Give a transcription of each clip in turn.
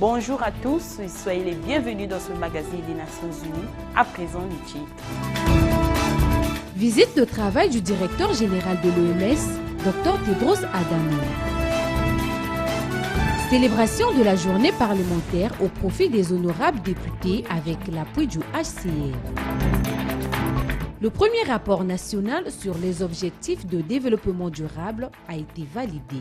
Bonjour à tous et soyez les bienvenus dans ce magazine des Nations Unies. À présent, les titres. Visite de travail du directeur général de l'OMS, Dr Tedros Adhanom. Célébration de la journée parlementaire au profit des honorables députés avec l'appui du HCR. Le premier rapport national sur les objectifs de développement durable a été validé.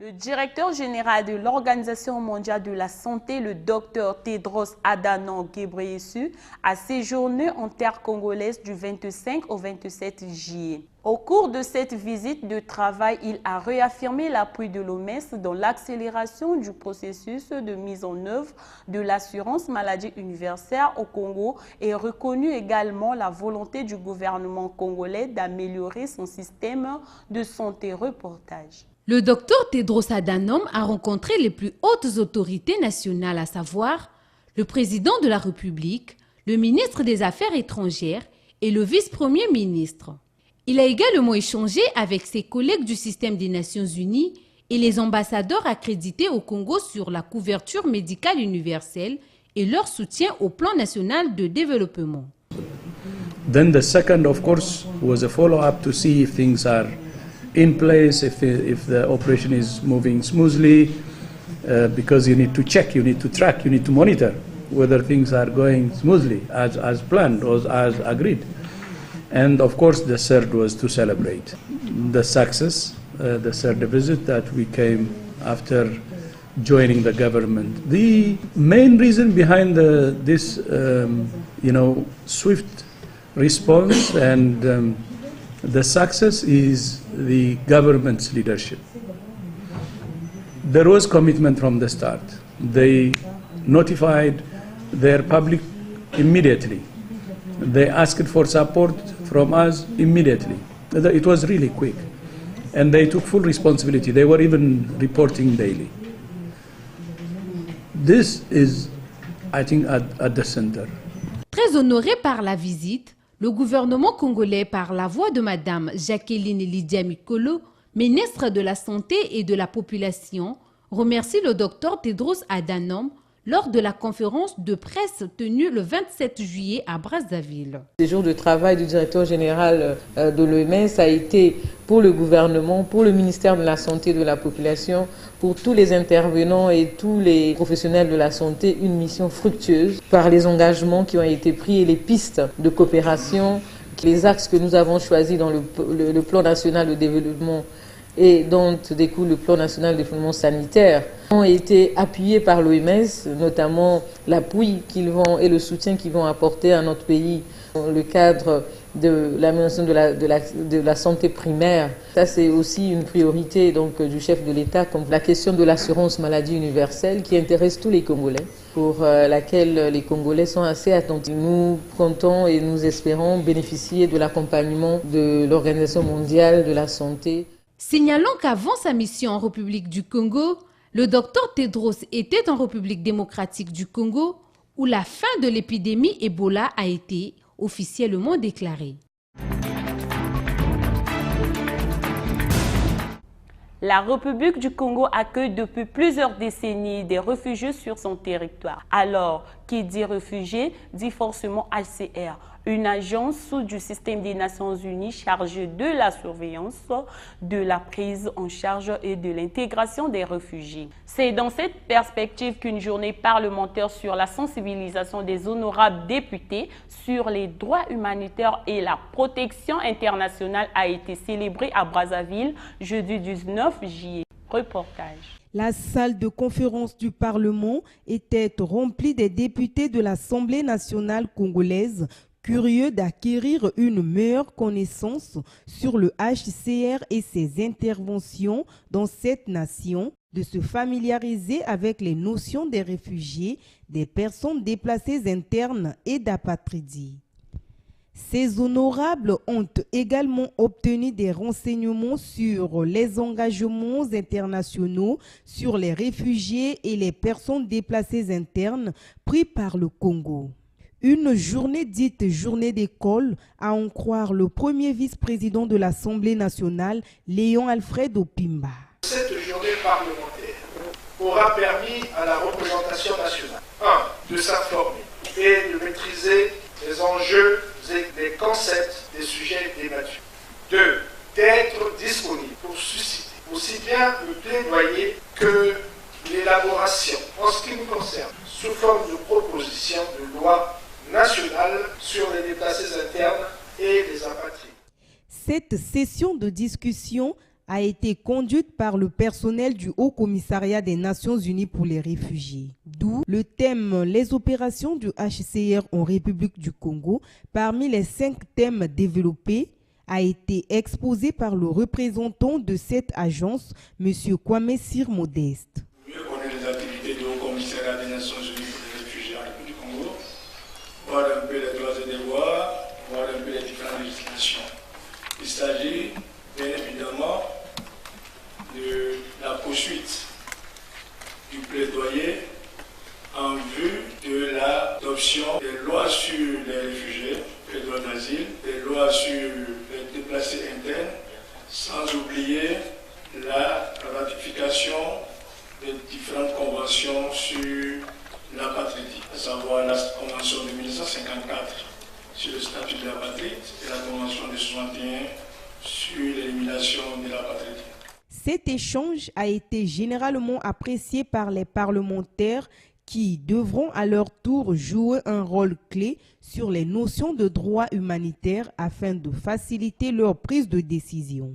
Le directeur général de l'Organisation mondiale de la santé, le Dr Tedros Adhanom Ghebreyesus, a séjourné en terre congolaise du 25 au 27 juillet. Au cours de cette visite de travail, il a réaffirmé l'appui de l'OMS dans l'accélération du processus de mise en œuvre de l'assurance maladie universelle au Congo et reconnu également la volonté du gouvernement congolais d'améliorer son système de santé. Reportage. Le docteur Tedros Adhanom a rencontré les plus hautes autorités nationales, à savoir le président de la République, le ministre des Affaires étrangères et le vice-premier ministre. Il a également échangé avec ses collègues du système des Nations Unies et les ambassadeurs accrédités au Congo sur la couverture médicale universelle et leur soutien au plan national de développement. Then the second, of course, was a follow-up to see if things are in place, if the operation is moving smoothly, because you need to check, you need to track, you need to monitor whether things are going smoothly as planned or as agreed. And of course the third was to celebrate the success, the third visit that we came after joining the government. The main reason behind this swift response and the success is the government's leadership. There was commitment from the start. They notified their public immediately. They asked for support from us immediately. It was really quick. And they took full responsibility. They were even reporting daily. This is, I think, at the center. Très honoré par la visite, le gouvernement congolais, par la voix de Madame Jacqueline Lydia Mikolo, ministre de la Santé et de la Population, remercie le docteur Tedros Adhanom lors de la conférence de presse tenue le 27 juillet à Brazzaville. Le jour de travail du directeur général de l'OMS a été pour le gouvernement, pour le ministère de la Santé et de la Population, pour tous les intervenants et tous les professionnels de la santé, une mission fructueuse par les engagements qui ont été pris et les pistes de coopération, les axes que nous avons choisis dans le plan national de développement et dont découle le plan national de développement sanitaire, ont été appuyés par l'OMS, notamment l'appui qu'ils vont et le soutien qu'ils vont apporter à notre pays dans le cadre de l'amélioration de la santé primaire. Ça, c'est aussi une priorité du chef de l'État, comme la question de l'assurance maladie universelle qui intéresse tous les Congolais, pour laquelle les Congolais sont assez attentifs. Nous comptons et nous espérons bénéficier de l'accompagnement de l'Organisation mondiale de la santé. Signalons qu'avant sa mission en République du Congo, le docteur Tedros était en République démocratique du Congo où la fin de l'épidémie Ebola a été officiellement déclarée. La République du Congo accueille depuis plusieurs décennies des réfugiés sur son territoire. Alors, qui dit réfugiés dit forcément HCR, une agence sous du système des Nations Unies chargée de la surveillance, de la prise en charge et de l'intégration des réfugiés. C'est dans cette perspective qu'une journée parlementaire sur la sensibilisation des honorables députés sur les droits humanitaires et la protection internationale a été célébrée à Brazzaville jeudi 19 juillet. Reportage. La salle de conférence du Parlement était remplie des députés de l'Assemblée nationale congolaise curieux d'acquérir une meilleure connaissance sur le HCR et ses interventions dans cette nation, de se familiariser avec les notions des réfugiés, des personnes déplacées internes et d'apatridie. Ces honorables ont également obtenu des renseignements sur les engagements internationaux sur les réfugiés et les personnes déplacées internes pris par le Congo. Une journée dite journée d'école, à en croire le premier vice-président de l'Assemblée nationale, Léon Alfred Opimba. cette journée parlementaire aura permis à la représentation nationale, 1. de s'informer et de maîtriser les enjeux et les concepts des sujets débattus. 2. D'être disponible pour susciter aussi bien le plaidoyer que l'élaboration, en ce qui nous concerne, sous forme de proposition de loi nationale sur les déplacés internes et les apatrides. Cette session de discussion a été conduite par le personnel du Haut Commissariat des Nations Unies pour les réfugiés. D'où le thème « Les opérations du HCR en République du Congo » parmi les 5 thèmes développés a été exposé par le représentant de cette agence, M. Kwame Sir Modeste. Mieux connaître les activités du Haut Commissariat des Nations Unies pour les réfugiés en République du Congo, voir un peu les droits et devoirs, voir un peu les différentes législations. Il s'agit bien évidemment de la poursuite du plaidoyer en vue de l'adoption des lois sur les réfugiés, les droits d'asile, des lois sur les déplacés internes, sans oublier la ratification des différentes conventions sur l'apatridie, à savoir la convention de 1954 sur le statut de l'apatride et la convention de 1961 sur l'élimination de l'apatridie. Cet échange a été généralement apprécié par les parlementaires qui devront à leur tour jouer un rôle clé sur les notions de droits humanitaires afin de faciliter leur prise de décision.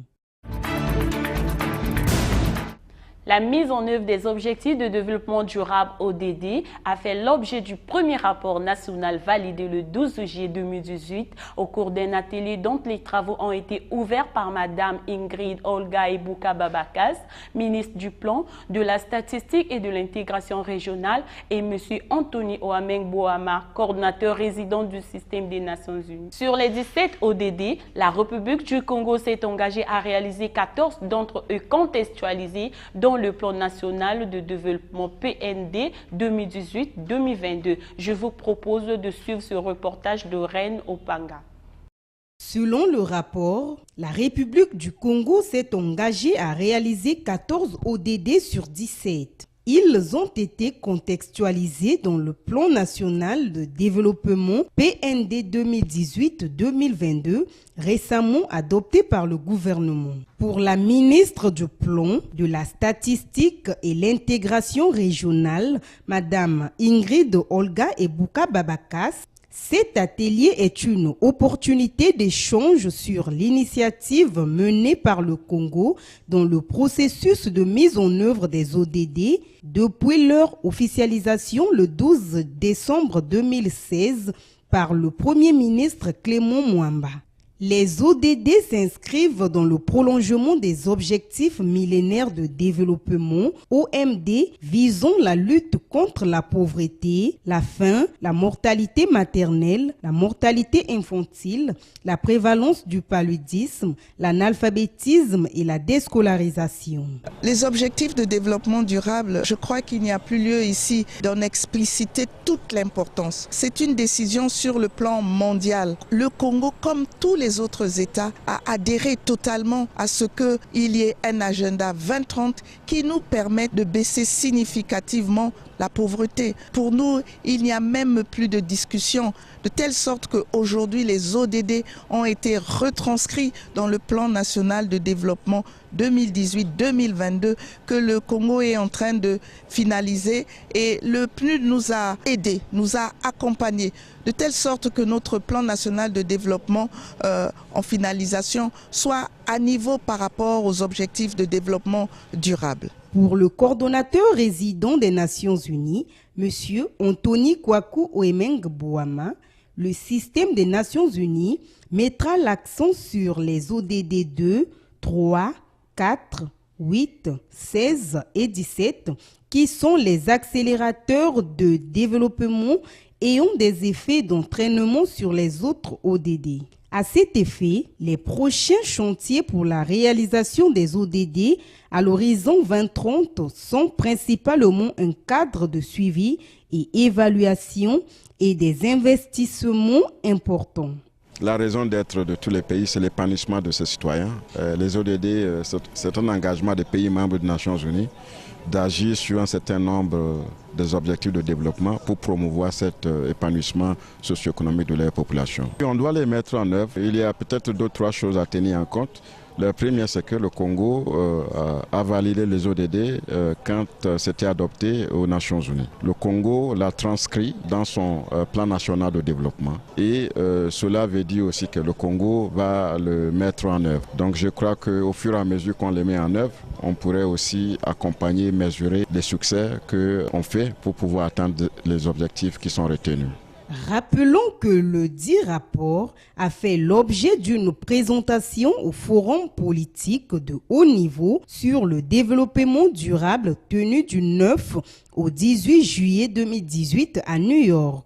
La mise en œuvre des objectifs de développement durable ODD a fait l'objet du premier rapport national validé le 12 juillet 2018 au cours d'un atelier dont les travaux ont été ouverts par Mme Ingrid Olga Ebuka-Babakas, ministre du Plan, de la Statistique et de l'Intégration régionale, et M. Anthony Oameng Boama, coordinateur résident du système des Nations Unies. Sur les 17 ODD, la République du Congo s'est engagée à réaliser 14 d'entre eux contextualisés dans le plan national de développement PND 2018-2022. Je vous propose de suivre ce reportage de Reine Opanga. Selon le rapport, la République du Congo s'est engagée à réaliser 14 ODD sur 17. Ils ont été contextualisés dans le plan national de développement PND 2018-2022, récemment adopté par le gouvernement. Pour la ministre du Plan, de la Statistique et l'Intégration régionale, Mme Ingrid Olga Ebuka-Babakas, cet atelier est une opportunité d'échange sur l'initiative menée par le Congo dans le processus de mise en œuvre des ODD depuis leur officialisation le 12 décembre 2016 par le Premier ministre Clément Mwamba. Les ODD s'inscrivent dans le prolongement des objectifs millénaires de développement OMD visant la lutte contre la pauvreté, la faim, la mortalité maternelle, la mortalité infantile, la prévalence du paludisme, l'analphabétisme et la déscolarisation. Les objectifs de développement durable, je crois qu'il n'y a plus lieu ici d'en expliciter toute l'importance. C'est une décision sur le plan mondial. Le Congo, comme tous les autres États, a adhéré totalement à ce qu'il y ait un agenda 2030 qui nous permette de baisser significativement la pauvreté. Pour nous, il n'y a même plus de discussion, de telle sorte qu'aujourd'hui, les ODD ont été retranscrits dans le plan national de développement 2018-2022 que le Congo est en train de finaliser, et le PNUD nous a aidés, nous a accompagnés, de telle sorte que notre plan national de développement en finalisation soit à niveau par rapport aux objectifs de développement durable. Pour le coordonnateur résident des Nations Unies, M. Anthony Kwaku Oemeng Boama, le système des Nations Unies mettra l'accent sur les ODD 2, 3, 4, 8, 16 et 17, qui sont les accélérateurs de développement ayant des effets d'entraînement sur les autres ODD. À cet effet, les prochains chantiers pour la réalisation des ODD à l'horizon 2030 sont principalement un cadre de suivi et évaluation et des investissements importants. La raison d'être de tous les pays, c'est l'épanouissement de ses citoyens. Les ODD, c'est un engagement des pays membres des Nations Unies d'agir sur un certain nombre des objectifs de développement pour promouvoir cet épanouissement socio-économique de leur population. Et on doit les mettre en œuvre. Il y a peut-être 2-3 choses à tenir en compte. La première, c'est que le Congo a validé les ODD quand c'était adopté aux Nations Unies. Le Congo l'a transcrit dans son plan national de développement et cela veut dire aussi que le Congo va le mettre en œuvre. Donc je crois qu'au fur et à mesure qu'on les met en œuvre, on pourrait aussi accompagner, mesurer les succès qu'on fait pour pouvoir atteindre les objectifs qui sont retenus. Rappelons que le dit rapport a fait l'objet d'une présentation au forum politique de haut niveau sur le développement durable tenu du 9 au 18 juillet 2018 à New York.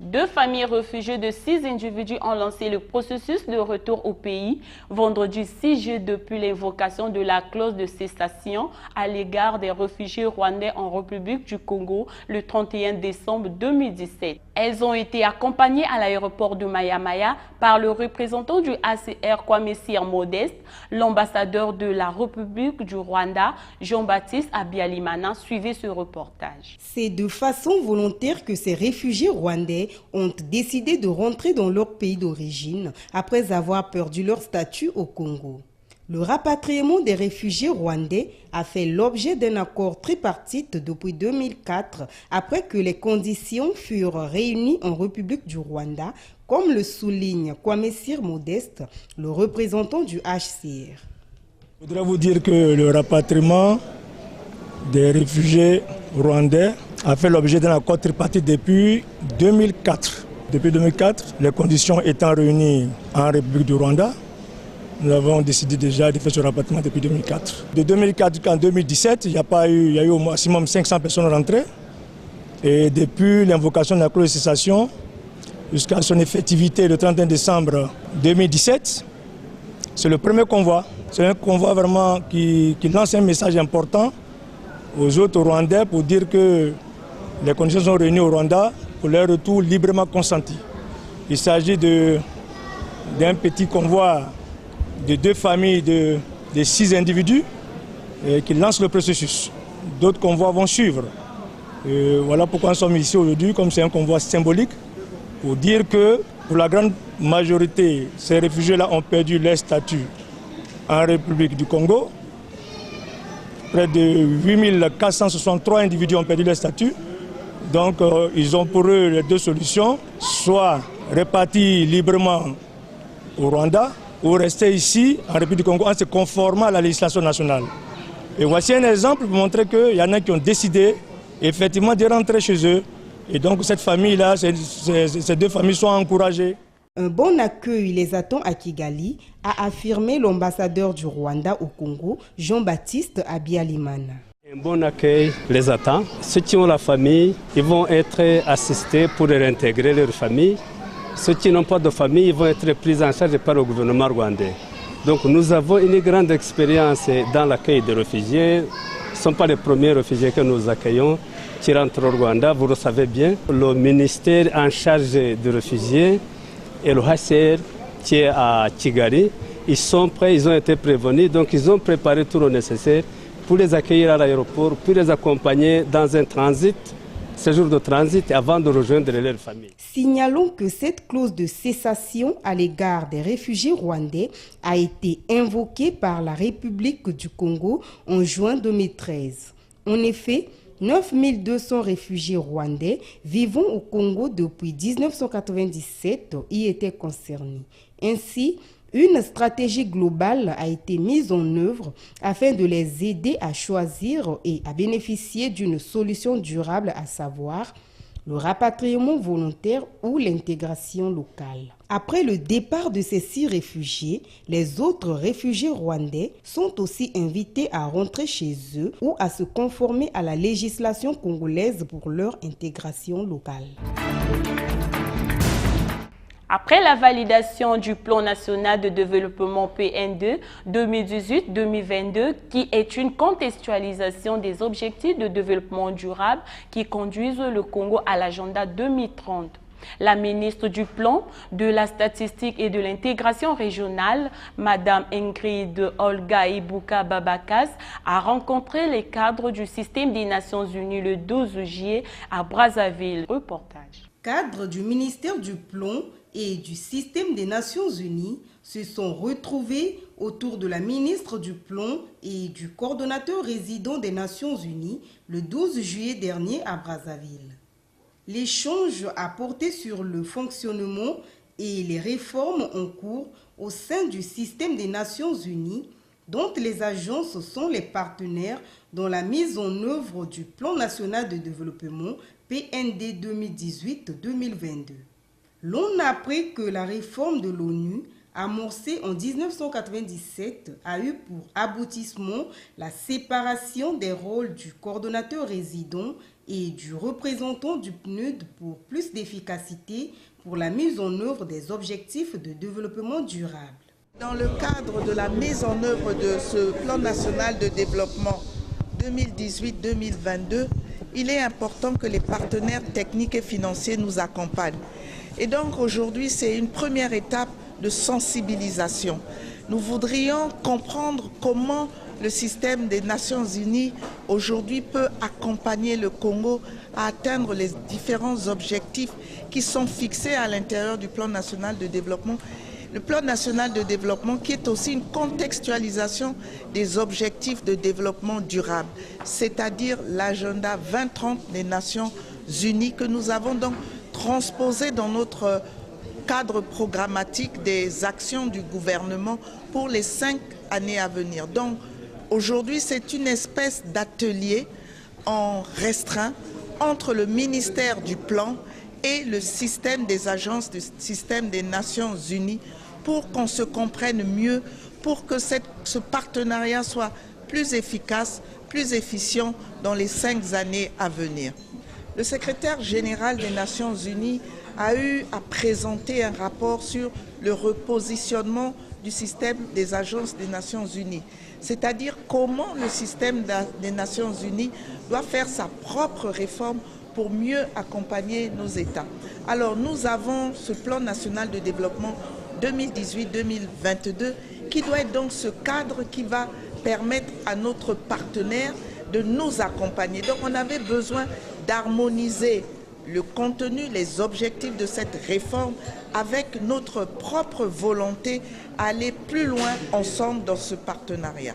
2 familles réfugiées de 6 individus ont lancé le processus de retour au pays vendredi 6 juillet depuis l'invocation de la clause de cessation à l'égard des réfugiés rwandais en République du Congo le 31 décembre 2017. Elles ont été accompagnées à l'aéroport de Mayamaya par le représentant du HCR Kwame Cyr Modeste, l'ambassadeur de la République du Rwanda, Jean-Baptiste Abiyalimana. Suivez ce reportage. C'est de façon volontaire que ces réfugiés rwandais ont décidé de rentrer dans leur pays d'origine après avoir perdu leur statut au Congo. Le rapatriement des réfugiés rwandais a fait l'objet d'un accord tripartite depuis 2004 après que les conditions furent réunies en République du Rwanda, comme le souligne Kwame Cyr Modeste, le représentant du HCR. Je voudrais vous dire que le rapatriement des réfugiés rwandais a fait l'objet d'un accord tripartite depuis 2004. Depuis 2004, les conditions étant réunies en République du Rwanda, nous avons décidé déjà de faire ce rapatriement depuis 2004. De 2004 jusqu'en 2017, il y a eu au maximum 500 personnes rentrées. Et depuis l'invocation de la clause de cessation jusqu'à son effectivité le 31 décembre 2017, c'est le premier convoi. C'est un convoi vraiment qui lance un message important aux autres Rwandais pour dire que les conditions sont réunies au Rwanda pour leur retour librement consenti. Il s'agit d'un petit convoi de 2 familles de 6 individus qui lancent le processus. D'autres convois vont suivre. Voilà pourquoi nous sommes ici aujourd'hui, comme c'est un convoi symbolique, pour dire que pour la grande majorité, ces réfugiés-là ont perdu leur statut en République du Congo. Près de 8463 individus ont perdu leur statut. Donc ils ont pour eux les 2 solutions, soit répartis librement au Rwanda, ou rester ici, en République du Congo, en se conformant à la législation nationale. Et voici un exemple pour montrer qu'il y en a qui ont décidé, effectivement, de rentrer chez eux. Et donc, cette famille-là, ces 2 familles sont encouragées. Un bon accueil les attend à Kigali, a affirmé l'ambassadeur du Rwanda au Congo, Jean-Baptiste Abiyalimana. Un bon accueil les attend. Ceux qui ont la famille, ils vont être assistés pour réintégrer leur famille. Ceux qui n'ont pas de famille vont être pris en charge par le gouvernement rwandais. Donc nous avons une grande expérience dans l'accueil des réfugiés. Ce ne sont pas les premiers réfugiés que nous accueillons qui rentrent au Rwanda, vous le savez bien. Le ministère en charge des réfugiés et le HCR qui est à Kigali, ils sont prêts, ils ont été prévenus, donc ils ont préparé tout le nécessaire pour les accueillir à l'aéroport, puis les accompagner dans un transit, séjour de transit avant de rejoindre leur famille. Signalons que cette clause de cessation à l'égard des réfugiés rwandais a été invoquée par la République du Congo en juin 2013. En effet, 9200 réfugiés rwandais vivant au Congo depuis 1997 y étaient concernés. Ainsi, une stratégie globale a été mise en œuvre afin de les aider à choisir et à bénéficier d'une solution durable, à savoir le rapatriement volontaire ou l'intégration locale. Après le départ de ces 6 réfugiés, les autres réfugiés rwandais sont aussi invités à rentrer chez eux ou à se conformer à la législation congolaise pour leur intégration locale. Après la validation du plan national de développement PN2 2018-2022, qui est une contextualisation des objectifs de développement durable qui conduisent le Congo à l'agenda 2030. La ministre du Plan, de la Statistique et de l'Intégration régionale, Madame Ingrid Olga Ibuka Babakas, a rencontré les cadres du système des Nations Unies le 12 juillet à Brazzaville. Reportage. Cadres du ministère du Plan et du système des Nations Unies se sont retrouvés autour de la ministre du Plan et du coordonnateur résident des Nations Unies le 12 juillet dernier à Brazzaville. L'échange a porté sur le fonctionnement et les réformes en cours au sein du système des Nations Unies, dont les agences sont les partenaires dans la mise en œuvre du Plan national de développement PND 2018-2022. L'on apprend que la réforme de l'ONU, amorcée en 1997, a eu pour aboutissement la séparation des rôles du coordonnateur résident et du représentant du PNUD pour plus d'efficacité pour la mise en œuvre des objectifs de développement durable. Dans le cadre de la mise en œuvre de ce plan national de développement 2018-2022, il est important que les partenaires techniques et financiers nous accompagnent. Et donc aujourd'hui, c'est une première étape de sensibilisation. Nous voudrions comprendre comment le système des Nations Unies aujourd'hui peut accompagner le Congo à atteindre les différents objectifs qui sont fixés à l'intérieur du plan national de développement. Le plan national de développement qui est aussi une contextualisation des objectifs de développement durable, c'est-à-dire l'agenda 2030 des Nations Unies que nous avons donc transposé dans notre cadre programmatique des actions du gouvernement pour les 5 années à venir. Donc aujourd'hui, c'est une espèce d'atelier en restreint entre le ministère du Plan et le système des agences du système des Nations Unies pour qu'on se comprenne mieux, pour que ce partenariat soit plus efficace, plus efficient dans les 5 années à venir. Le secrétaire général des Nations Unies a eu à présenter un rapport sur le repositionnement du système des agences des Nations Unies, c'est-à-dire comment le système des Nations Unies doit faire sa propre réforme pour mieux accompagner nos États. Alors nous avons ce plan national de développement 2018-2022 qui doit être donc ce cadre qui va permettre à notre partenaire de nous accompagner. Donc on avait besoin d'harmoniser le contenu, les objectifs de cette réforme avec notre propre volonté à aller plus loin ensemble dans ce partenariat.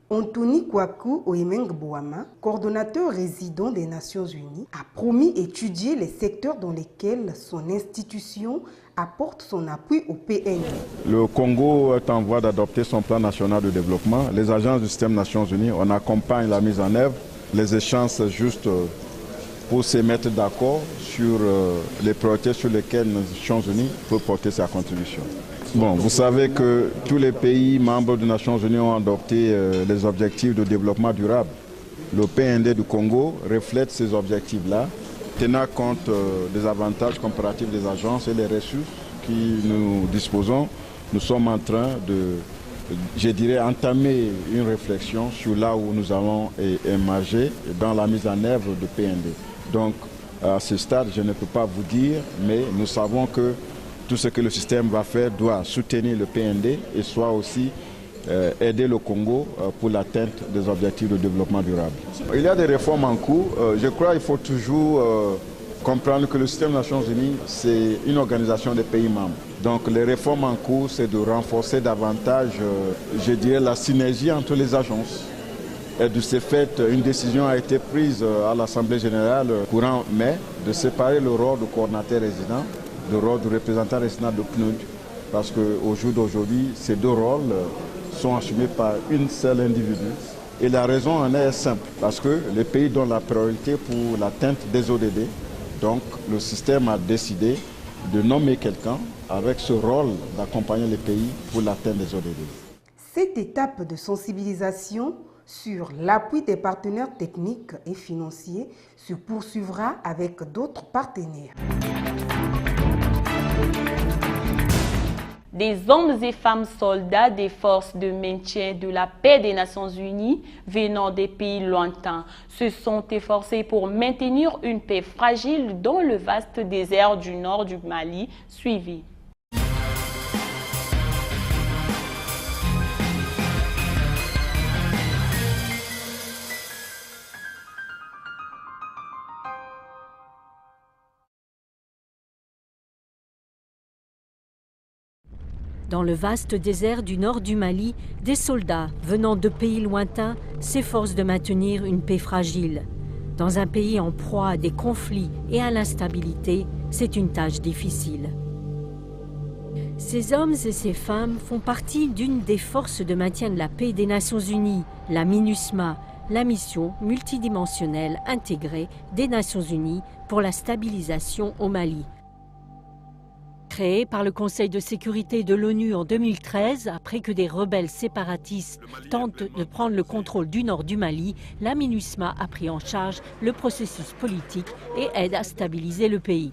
Anthony Kwaku Oemeng Boama, coordonnateur résident des Nations Unies, a promis étudier les secteurs dans lesquels son institution apporte son appui au PND. Le Congo est en voie d'adopter son plan national de développement. Les agences du système Nations Unies, on accompagne la mise en œuvre. Les échanges juste pour se mettre d'accord sur les priorités sur lesquelles les Nations Unies peuvent porter sa contribution. Bon, vous savez que tous les pays membres des Nations Unies ont adopté les objectifs de développement durable. Le PND du Congo reflète ces objectifs-là, tenant compte des avantages comparatifs des agences et les ressources qui nous disposons. Nous sommes en train de, je dirais, entamer une réflexion sur là où nous allons émerger dans la mise en œuvre du PND. Donc, à ce stade, je ne peux pas vous dire, mais nous savons que tout ce que le système va faire doit soutenir le PND et soit aussi aider le Congo pour l'atteinte des objectifs de développement durable. Il y a des réformes en cours. Je crois qu'il faut toujours comprendre que le système des Nations Unies, c'est une organisation des pays membres. Donc les réformes en cours, c'est de renforcer davantage, je dirais, la synergie entre les agences. Et de ce fait, une décision a été prise à l'Assemblée générale courant mai de séparer le rôle du coordonnateur résident du rôle du représentant résident de PNUD. Parce qu'au jour d'aujourd'hui, ces deux rôles sont assumés par une seule individu. Et la raison en est simple, parce que les pays donnent la priorité pour l'atteinte des ODD. Donc le système a décidé de nommer quelqu'un avec ce rôle d'accompagner les pays pour l'atteinte des ODD. Cette étape de sensibilisation sur l'appui des partenaires techniques et financiers se poursuivra avec d'autres partenaires. Des hommes et femmes soldats des forces de maintien de la paix des Nations Unies venant des pays lointains se sont efforcés pour maintenir une paix fragile dans le vaste désert du nord du Mali, suivi. Dans le vaste désert du nord du Mali, des soldats venant de pays lointains s'efforcent de maintenir une paix fragile. Dans un pays en proie à des conflits et à l'instabilité, c'est une tâche difficile. Ces hommes et ces femmes font partie d'une des forces de maintien de la paix des Nations Unies, la MINUSMA, la mission multidimensionnelle intégrée des Nations Unies pour la stabilisation au Mali. Créée par le Conseil de sécurité de l'ONU en 2013, après que des rebelles séparatistes tentent de prendre le contrôle du nord du Mali, la MINUSMA a pris en charge le processus politique et aide à stabiliser le pays.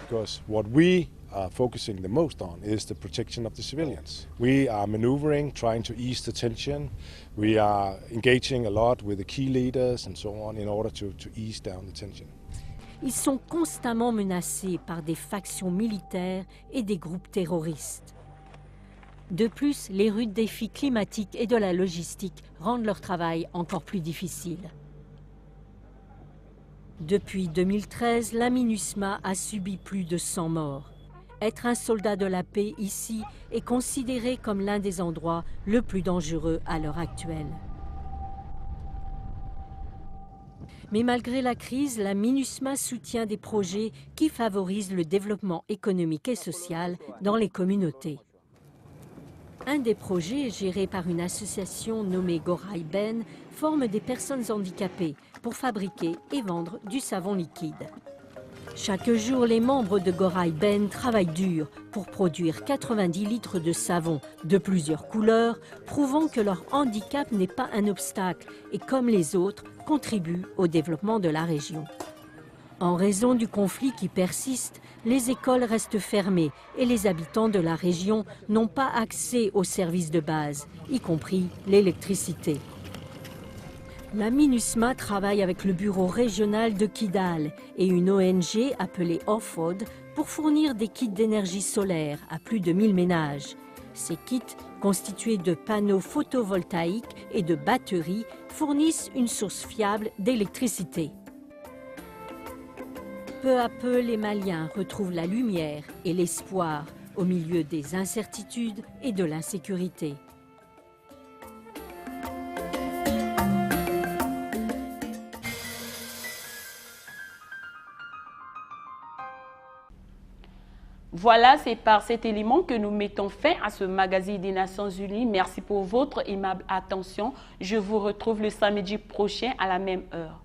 Because what we are focusing the most on is the protection of the civilians. We are maneuvering, trying to ease the tension. We are engaging a lot with the key leaders and so on in order to ease down the tension. Ils sont constamment menacés par des factions militaires et des groupes terroristes. De plus, les rudes défis climatiques et de la logistique rendent leur travail encore plus difficile. Depuis 2013, la MINUSMA a subi plus de 100 morts. Être un soldat de la paix ici est considéré comme l'un des endroits le plus dangereux à l'heure actuelle. Mais malgré la crise, la MINUSMA soutient des projets qui favorisent le développement économique et social dans les communautés. Un des projets, géré par une association nommée Gorai Ben, forme des personnes handicapées pour fabriquer et vendre du savon liquide. Chaque jour, les membres de Gorai Ben travaillent dur pour produire 90 litres de savon de plusieurs couleurs, prouvant que leur handicap n'est pas un obstacle et, comme les autres, contribuent au développement de la région. En raison du conflit qui persiste, les écoles restent fermées et les habitants de la région n'ont pas accès aux services de base, y compris l'électricité. La MINUSMA travaille avec le bureau régional de Kidal et une ONG appelée OFOD pour fournir des kits d'énergie solaire à plus de 1000 ménages. Ces kits, constitués de panneaux photovoltaïques et de batteries, fournissent une source fiable d'électricité. Peu à peu, les Maliens retrouvent la lumière et l'espoir au milieu des incertitudes et de l'insécurité. Voilà, c'est par cet élément que nous mettons fin à ce magazine des Nations Unies. Merci pour votre aimable attention. Je vous retrouve le samedi prochain à la même heure.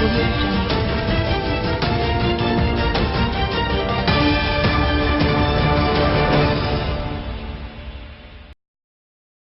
Audio Jungle.